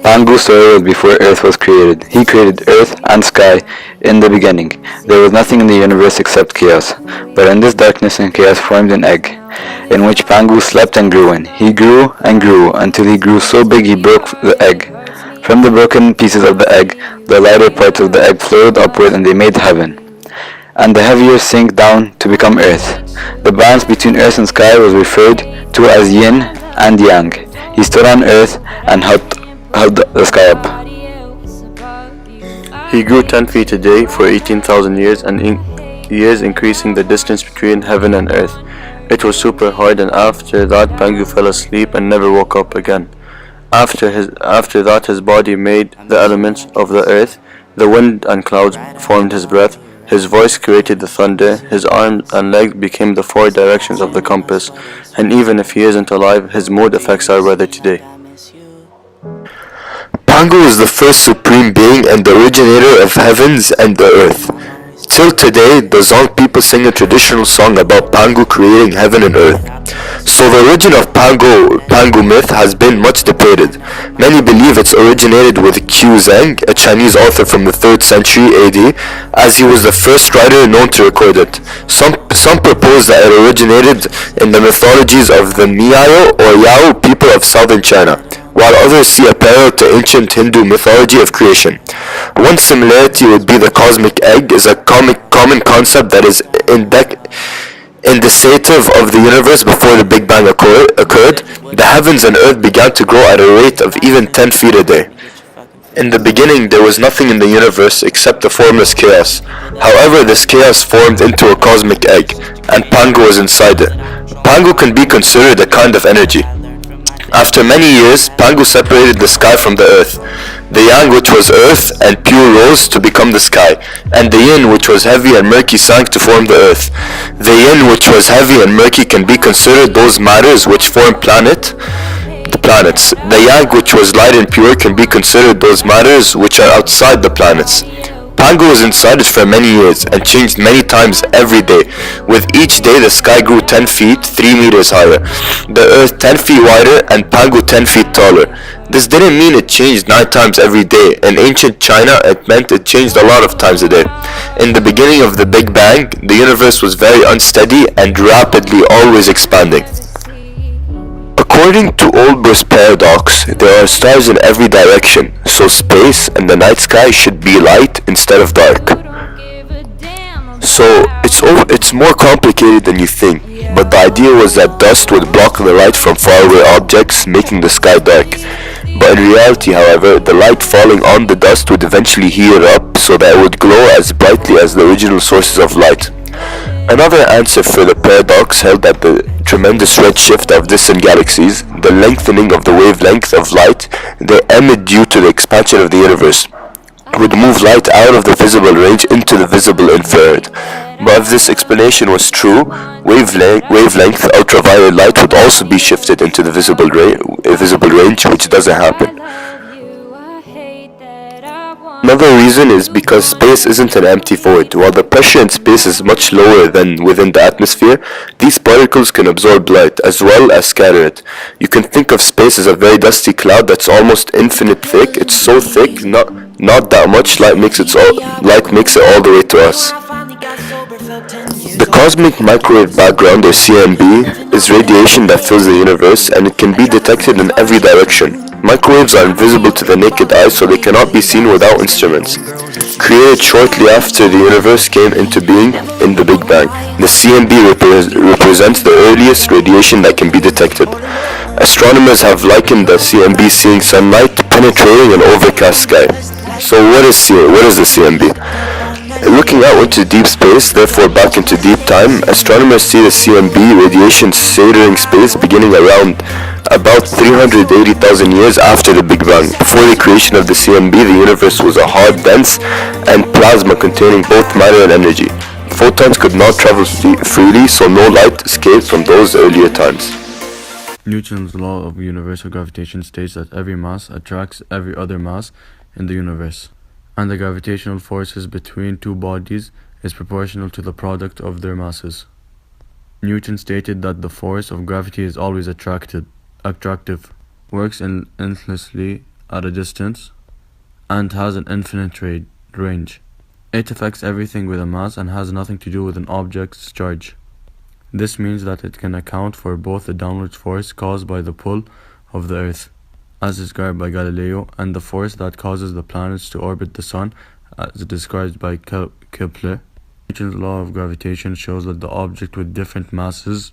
Pangu's story was before Earth was created. He created Earth and sky in the beginning. There was nothing in the universe except chaos. But in this darkness and chaos formed an egg, in which Pangu slept and grew in. He grew and grew until he grew so big he broke the egg. From the broken pieces of the egg, the lighter parts of the egg floated upward and they made heaven. And the heavier sank down to become earth. The balance between earth and sky was referred to as yin and yang. He stood on earth and held the sky up. He grew 10 feet a day for 18,000 years and years increasing the distance between heaven and earth. It was super hard, and after that Pangu fell asleep and never woke up again. After that his body made the elements of the earth. The wind and clouds formed his breath. His voice created the thunder. His arms and legs became the four directions of the compass. And even if he isn't alive, his mood affects our weather today. Pangu is the first supreme being and the originator of heavens and the earth. Till today, the Zong people sing a traditional song about Pangu creating heaven and earth. So the origin of Pangu myth has been much debated. Many believe it's originated with Qiu Zheng, a Chinese author from the 3rd century AD, as he was the first writer known to record it. Some propose that it originated in the mythologies of the Miao or Yao people of southern China, while others see a parallel to ancient Hindu mythology of creation. One similarity would be the cosmic egg is a common concept that is indicative of the universe before the Big Bang occurred. The heavens and earth began to grow at a rate of even 10 feet a day. In the beginning, there was nothing in the universe except the formless chaos. However, this chaos formed into a cosmic egg, and Pangu was inside it. Pangu can be considered a kind of energy. After many years, Pangu separated the sky from the earth. The yang, which was earth and pure, rose to become the sky, and the yin, which was heavy and murky, sank to form the earth. The yin, which was heavy and murky, can be considered those matters which form the planets. The yang, which was light and pure, can be considered those matters which are outside the planets. Pangu was inside it for many years and changed many times every day. With each day the sky grew 10 feet, 3 meters higher, the earth 10 feet wider, and Pangu 10 feet taller. This didn't mean it changed 9 times every day. In ancient China, it meant it changed a lot of times a day. In the beginning of the Big Bang, the universe was very unsteady and rapidly always expanding. According to Olber's paradox, there are stars in every direction, so space and the night sky should be light instead of dark. So it's more complicated than you think, but the idea was that dust would block the light from faraway objects, making the sky dark. But in reality, however, the light falling on the dust would eventually heat it up so that it would glow as brightly as the original sources of light. Another answer for the paradox held that the tremendous redshift of distant galaxies, the lengthening of the wavelength of light they emit due to the expansion of the universe, would move light out of the visible range into the visible infrared. But if this explanation was true, wavelength ultraviolet light would also be shifted into the visible range, which doesn't happen. Another reason is because space isn't an empty void. While the pressure in space is much lower than within the atmosphere, these particles can absorb light as well as scatter it. You can think of space as a very dusty cloud that's almost infinite thick. It's so thick, not that much light makes it all the way to us. The cosmic microwave background, or CMB, is radiation that fills the universe, and it can be detected in every direction. Microwaves are invisible to the naked eye, so they cannot be seen without instruments. Created shortly after the universe came into being in the Big Bang, the CMB represents the earliest radiation that can be detected. Astronomers have likened the CMB seeing sunlight penetrating an overcast sky. So what is the CMB? Looking out into deep space, therefore back into deep time, astronomers see the CMB radiation scattering space beginning around about 380,000 years after the Big Bang. Before the creation of the CMB, the universe was a hard, dense, and plasma containing both matter and energy. Photons could not travel freely, so no light escaped from those earlier times. Newton's law of universal gravitation states that every mass attracts every other mass in the universe, and the gravitational forces between two bodies is proportional to the product of their masses. Newton stated that the force of gravity is always attractive, works endlessly, at a distance and has an infinite range. It affects everything with a mass and has nothing to do with an object's charge. This means that it can account for both the downward force caused by the pull of the Earth, as described by Galileo, and the force that causes the planets to orbit the Sun, as described by Kepler. Newton's law of gravitation shows that the object with different masses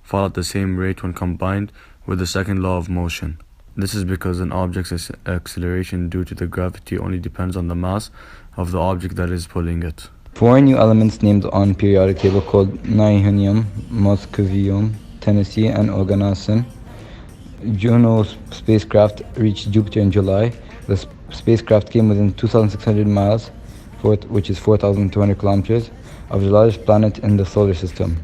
fall at the same rate when combined with the second law of motion. This is because an object's acceleration due to the gravity only depends on the mass of the object that is pulling it. Four new elements named on periodic table called Nihonium, Moscovium, Tennessee, and Oganesson. Juno spacecraft reached Jupiter in July. The spacecraft came within 2,600 miles, which is 4,200 kilometers, of the largest planet in the solar system.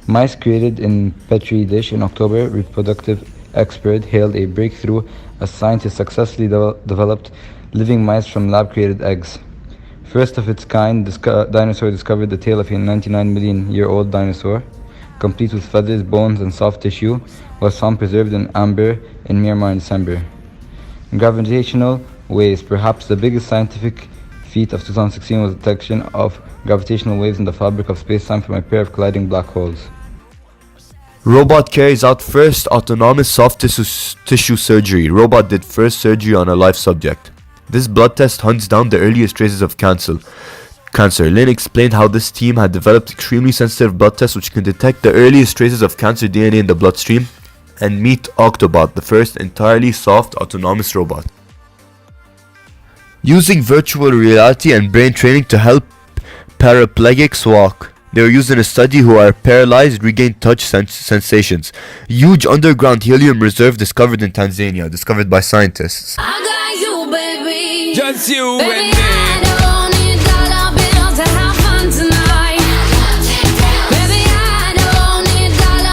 Mice created in Petri dish in October, reproductive expert hailed a breakthrough as scientists successfully developed living mice from lab-created eggs. First of its kind, dinosaur discovered the tail of a 99-million-year-old dinosaur, complete with feathers, bones, and soft tissue, was found preserved in amber in Myanmar in December. Gravitational waves. Perhaps the biggest scientific feat of 2016 was the detection of gravitational waves in the fabric of space-time from a pair of colliding black holes. Robot carries out first autonomous soft tissue surgery. Robot did first surgery on a live subject. This blood test hunts down the earliest traces of cancer. Lynn explained how this team had developed extremely sensitive blood tests which can detect the earliest traces of cancer DNA in the bloodstream, and meet Octobot, the first entirely soft autonomous robot. Using virtual reality and brain training to help paraplegics walk. They were used in a study who are paralyzed regain touch sensations. Huge underground helium reserve discovered in Tanzania, discovered by scientists. I got you, baby. Just you Baby, and me.